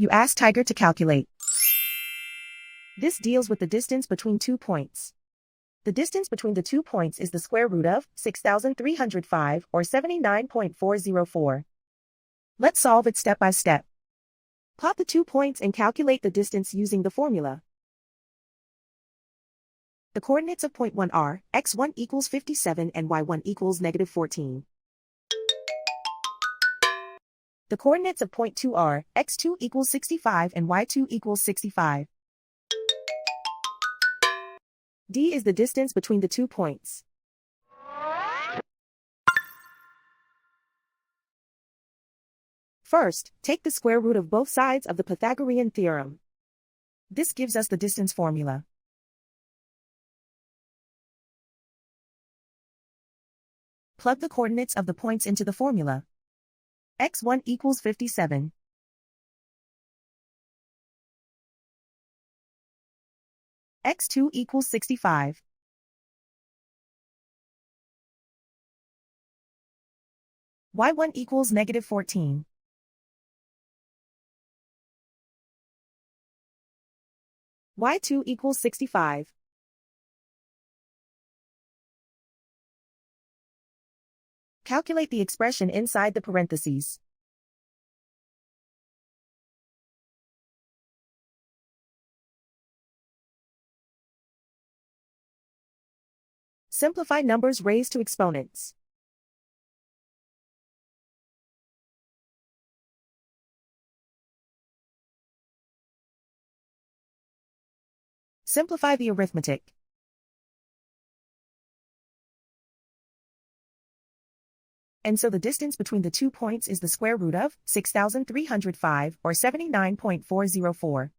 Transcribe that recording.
You ask Tiger to calculate. This deals with the distance between 2 points. The distance between the 2 points is the square root of 6,305 or 79.404. Let's solve it step by step. Plot the 2 points and calculate the distance using the formula. The coordinates of point 1 are x1 equals 57 and y1 equals -14. The coordinates of point 2 are x2 equals 65 and y2 equals 65. D is the distance between the 2 points. First, take the square root of both sides of the Pythagorean theorem. This gives us the distance formula. Plug the coordinates of the points into the formula. x1 equals 57. x2 equals 65. y1 equals -14. y2 equals 65. Calculate the expression inside the parentheses. Simplify numbers raised to exponents. Simplify the arithmetic. And so the distance between the 2 points is the square root of 6,305 or 79.404.